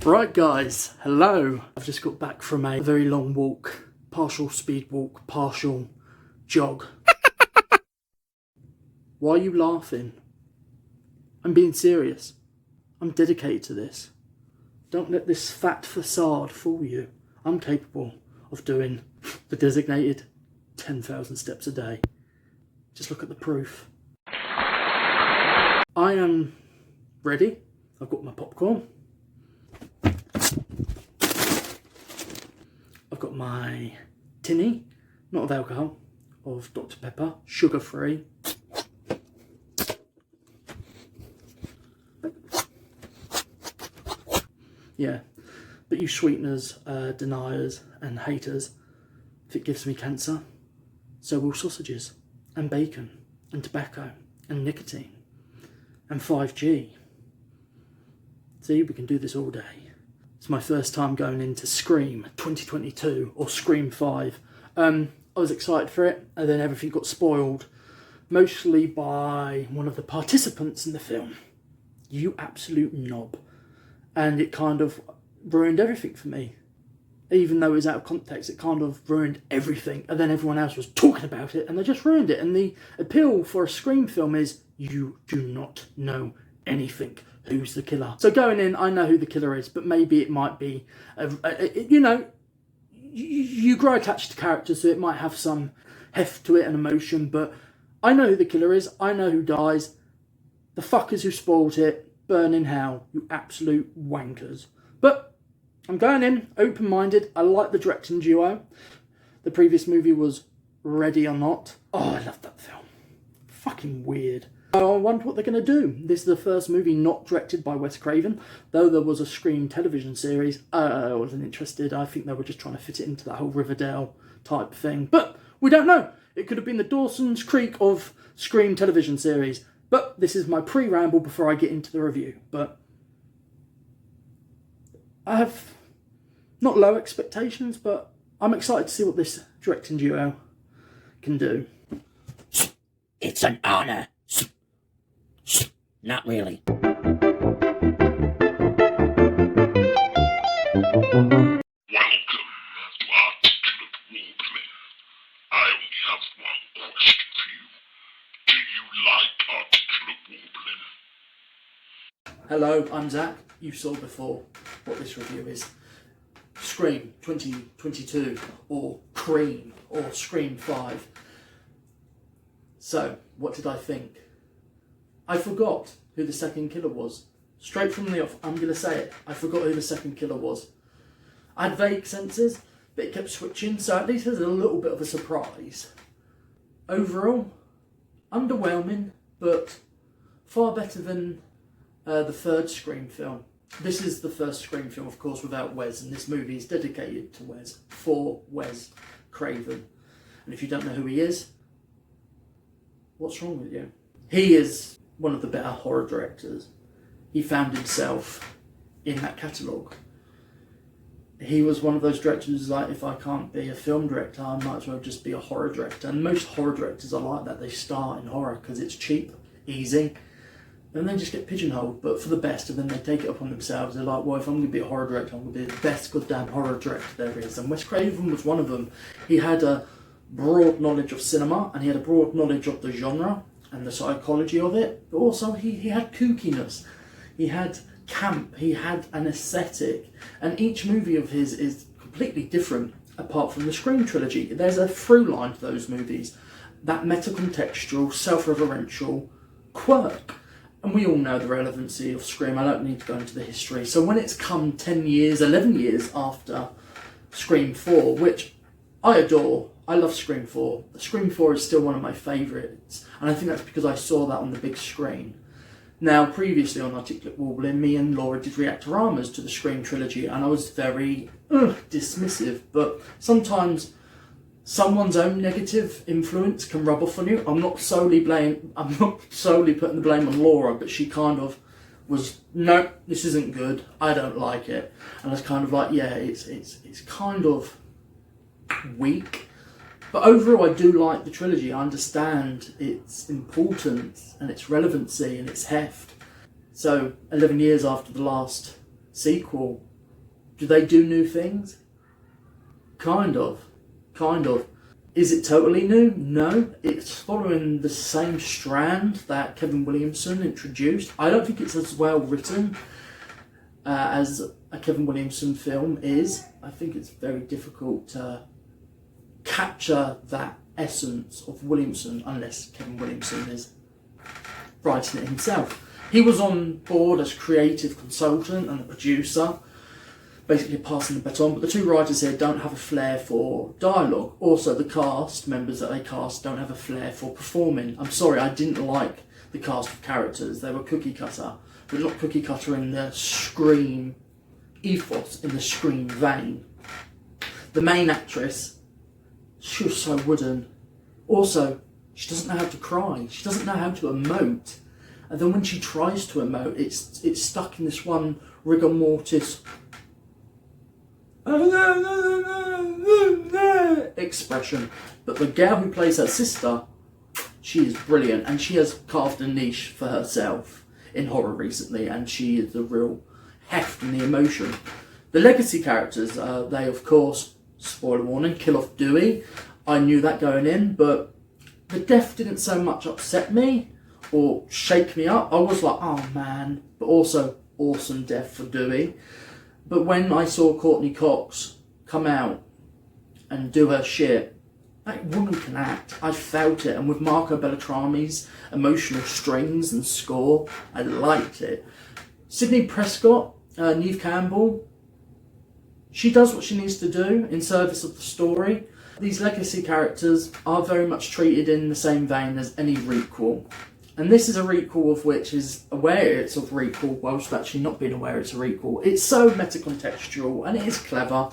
Right guys, hello. I've just got back from a very long walk, partial speed walk, partial jog. Why are you laughing? I'm being serious. I'm dedicated to this. Don't let this fat facade fool you. I'm capable of doing the designated 10,000 steps a day. Just look at the proof. I am ready. I've got my popcorn. I've got my tinny, not of alcohol, of Dr. Pepper, sugar-free. Yeah, but you sweeteners, deniers and haters, if it gives me cancer, so will sausages and bacon and tobacco and nicotine and 5G. See, we can do this all day. It's my first time going into Scream 2022 or Scream 5. I was excited for it, and then everything got spoiled, mostly by one of the participants in the film. You absolute knob. And it kind of ruined everything for me. Even though it was out of context, it kind of ruined everything. And then everyone else was talking about it, and they just ruined it. And the appeal for a Scream film is you do not know anything. Who's the killer? So going in, I know who the killer is, but maybe it might be, you grow attached to characters, so it might have some heft to it and emotion, but I know who the killer is. I know who dies. The fuckers who spoiled it, burn in hell, you absolute wankers. But I'm going in open-minded. I like the directing duo. The previous movie was Ready or Not. Oh, I love that film. Fucking weird. I wonder what they're going to do. This is the first movie not directed by Wes Craven, though there was a Scream television series. I wasn't interested. I think they were just trying to fit it into that whole Riverdale type thing. But we don't know. It could have been the Dawson's Creek of Scream television series. But this is my pre-ramble before I get into the review. But I have not low expectations, but I'm excited to see what this directing duo can do. It's an honour. Not really. Welcome to Articulate Roleplay. I only have one question for you. Do you like articulate roleplaying? Hello, I'm Zach. You saw before what this review is. Scream 2022 or Cream or Scream 5. So, what did I think? I forgot who the second killer was. Straight from the off, I'm going to say it. I forgot who the second killer was. I had vague senses, but it kept switching, so at least there's a little bit of a surprise. Overall, underwhelming, but far better than the third Scream film. This is the first Scream film, of course, without Wes, and this movie is dedicated to Wes, for Wes Craven. And if you don't know who he is, what's wrong with you? He is one of the better horror directors. He found himself in that catalogue. He was one of those directors who's like, if I can't be a film director, I might as well just be a horror director. And most horror directors are like that. They start in horror because it's cheap, easy, and then just get pigeonholed, but for the best, and then they take it upon themselves. They're like, well, if I'm going to be a horror director, I'm going to be the best goddamn horror director there is. And Wes Craven was one of them. He had a broad knowledge of cinema, and he had a broad knowledge of the genre and the psychology of it, but also he had kookiness, he had camp, he had an aesthetic, and each movie of his is completely different apart from the Scream trilogy. There's a through line to those movies, that metacontextual, self-referential quirk, and we all know the relevancy of Scream. I don't need to go into the history. So when it's come 10 years, 11 years after Scream 4, which I adore, I love Scream 4. Scream 4 is still one of my favourites, and I think that's because I saw that on the big screen. Now, previously on Articulate Warbling, me and Laura did reactoramas to the Scream trilogy, and I was very dismissive, but sometimes someone's own negative influence can rub off on you. I'm not solely putting the blame on Laura, but she kind of was, no, this isn't good, I don't like it. And I was kind of like, yeah, it's kind of weak. But overall, I do like the trilogy. I understand its importance and its relevancy and its heft. So 11 years after the last sequel, Do they do new things? Kind of. Is it totally new? No. It's following the same strand that Kevin Williamson introduced. I don't think it's as well written as a Kevin Williamson film is. I think it's very difficult to capture that essence of Williamson unless Kevin Williamson is writing it himself. He was on board as creative consultant and a producer, basically passing the baton, but the two writers here don't have a flair for dialogue. Also, the cast members that they cast don't have a flair for performing. I'm sorry, I didn't like the cast of characters. They were cookie cutter, but not cookie cutter in the Scream ethos, in the Scream vein. The main actress, she was so wooden. Also, she doesn't know how to cry. She doesn't know how to emote. And then when she tries to emote, it's stuck in this one rigor mortis expression. But the girl who plays her sister, she is brilliant, and she has carved a niche for herself in horror recently, and she is the real heft in the emotion. The legacy characters, they of course, spoiler warning, kill off Dewey. I knew that going in, but the death didn't so much upset me or shake me up. I was like, oh man, but also awesome death for Dewey. But when I saw Courtney Cox come out and do her shit, that woman can act. I felt it. And with Marco Beltrami's emotional strings and score, I liked it. Sydney Prescott, Neve Campbell, she does what she needs to do in service of the story. These legacy characters are very much treated in the same vein as any requel. And this is a requel of which is aware it's a requel whilst actually not being aware it's a requel. It's so metacontextual and it is clever,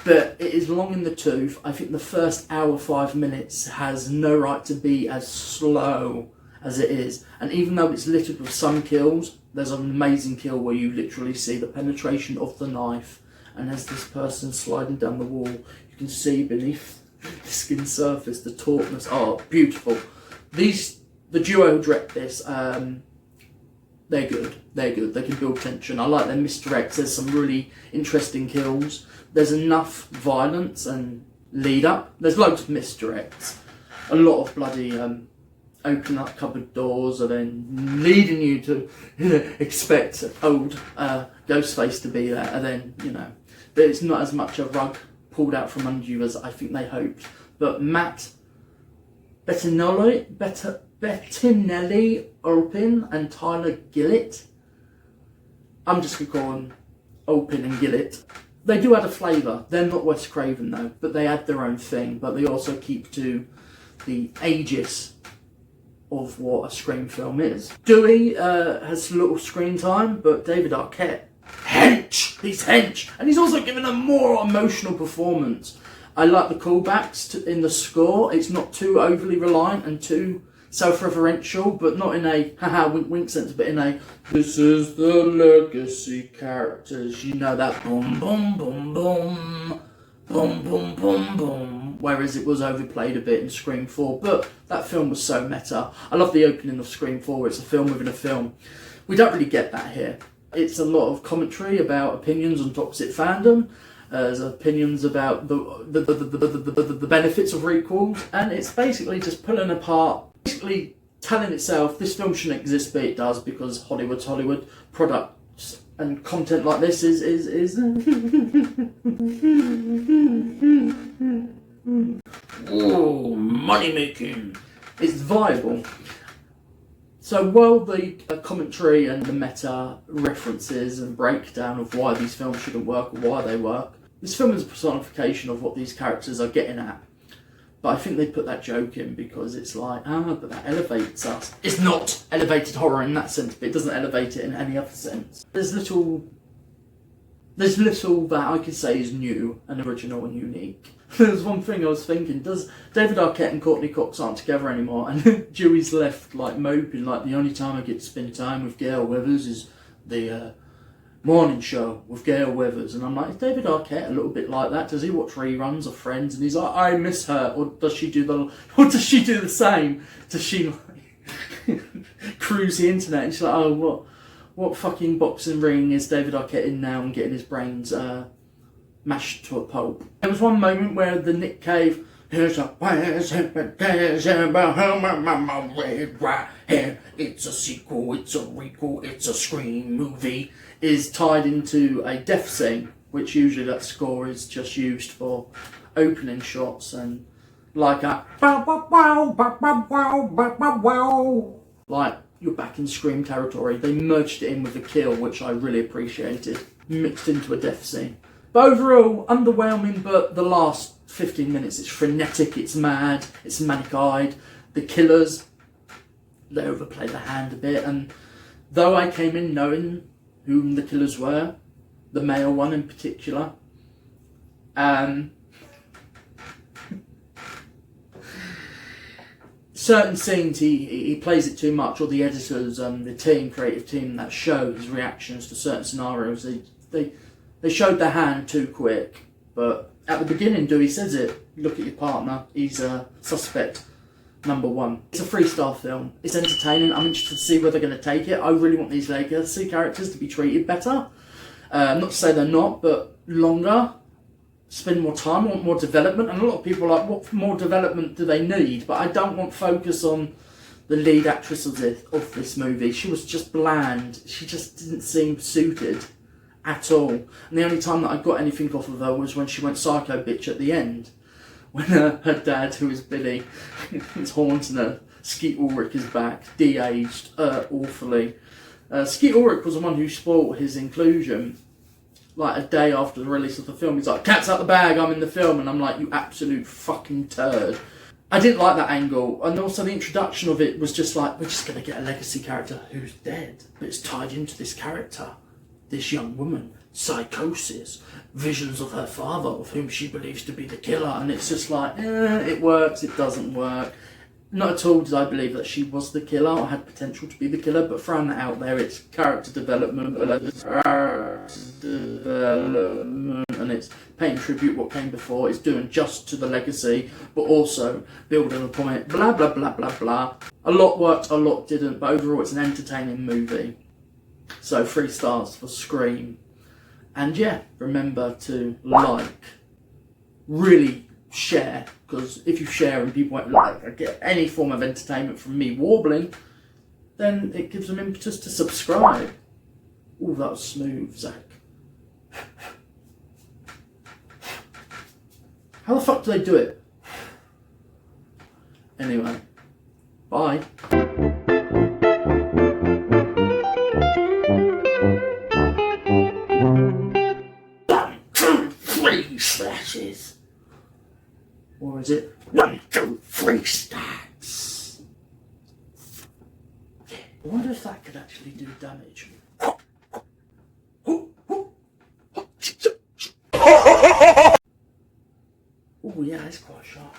but it is long in the tooth. I think the first hour, 5 minutes has no right to be as slow as it is. And even though it's littered with some kills, there's an amazing kill where you literally see the penetration of the knife, and as this person sliding down the wall, you can see beneath the skin surface the tautness. Oh, beautiful. The duo who direct this, they're good. They can build tension. I like their misdirects. There's some really interesting kills. There's enough violence and lead up. There's loads of misdirects. A lot of bloody opening up cupboard doors and then leading you to expect old Ghostface to be there. And then, there's not as much a rug pulled out from under you as I think they hoped. But Matt Bettinelli, Opin and Tyler Gillett, I'm just going to call them Opin and Gillett. They do add a flavour. They're not Wes Craven though, but they add their own thing. But they also keep to the aegis of what a Scream film is. Dewey has little screen time, but David Arquette, he's hench, and he's also given a more emotional performance. I like the callbacks in the score. It's not too overly reliant and too self-referential, but not in a haha wink wink sense, but in a this is the legacy characters, that boom boom boom boom boom boom boom boom, whereas it was overplayed a bit in Scream 4, but that film was so meta. I love the opening of Scream 4. It's a film within a film. We don't really get that here. It's a lot of commentary about opinions on toxic fandom. There's opinions about the benefits of requels, and it's basically just pulling apart, basically telling itself this film shouldn't exist, but it does because Hollywood's Hollywood. Products and content like this is oh, money making. It's viable. So while the commentary and the meta references and breakdown of why these films shouldn't work or why they work, this film is a personification of what these characters are getting at. But I think they put that joke in because it's like, but that elevates us. It's not elevated horror in that sense, but it doesn't elevate it in any other sense. There's little that I could say is new and original and unique. There's one thing I was thinking, does David Arquette and Courtney Cox aren't together anymore, and Dewey's left like moping, like the only time I get to spend time with Gail Weathers is the morning show with Gail Weathers. And I'm like, is David Arquette a little bit like that? Does he watch reruns of Friends and he's like, I miss her? Or does she do the same? Does she like cruise the internet and she's like, oh, what fucking boxing ring is David Arquette in now and getting his brains mashed to a pulp. There was one moment where the Nick Cave, here's a red right here, it's a sequel, it's a requel, it's a Scream movie, is tied into a death scene, which usually that score is just used for opening shots and like a like you're back in Scream territory. They merged it in with a kill, which I really appreciated, mixed into a death scene. But overall, underwhelming, but the last 15 minutes, it's frenetic, it's mad, it's manic-eyed. The killers, they overplay the hand a bit, and though I came in knowing whom the killers were, the male one in particular, certain scenes he plays it too much, or the editors, the creative team that show his reactions to certain scenarios, they showed their hand too quick. But at the beginning, Dewey says it, look at your partner, he's a suspect number one. It's a 3-star film, it's entertaining, I'm interested to see where they're going to take it. I really want these legacy characters to be treated better. Not to say they're not, but longer. Spend more time, want more development, and a lot of people are like, what more development do they need? But I don't want focus on the lead actress of this movie. She was just bland. She just didn't seem suited at all. And the only time that I got anything off of her was when she went psycho bitch at the end. When her dad, who is Billy, is haunting her. Skeet Ulrich is back, de-aged awfully. Skeet Ulrich was the one who spoiled his inclusion. Like a day after the release of the film, he's like, cat's out the bag, I'm in the film, and I'm like, you absolute fucking turd. I didn't like that angle, and also the introduction of it was just like, we're just going to get a legacy character who's dead, but it's tied into this character, this young woman, psychosis, visions of her father, of whom she believes to be the killer, and it's just like, it works, it doesn't work. Not at all did I believe that she was the killer or had potential to be the killer, but throwing that out there, it's character development, and it's paying tribute what came before, it's doing just to the legacy, but also building upon it, blah, blah, blah, blah, blah. A lot worked, a lot didn't, but overall it's an entertaining movie. So 3 stars for Scream. And yeah, remember to like, really share, because if you share and people won't like get any form of entertainment from me warbling, then it gives them impetus to subscribe. Oh, that was smooth, Zach. How the fuck do they do it? Anyway, bye. 1, 2, 3 slashes. Or is it 1, 2, 3 stats? I wonder if that could actually do damage. Oh yeah, it's quite sharp.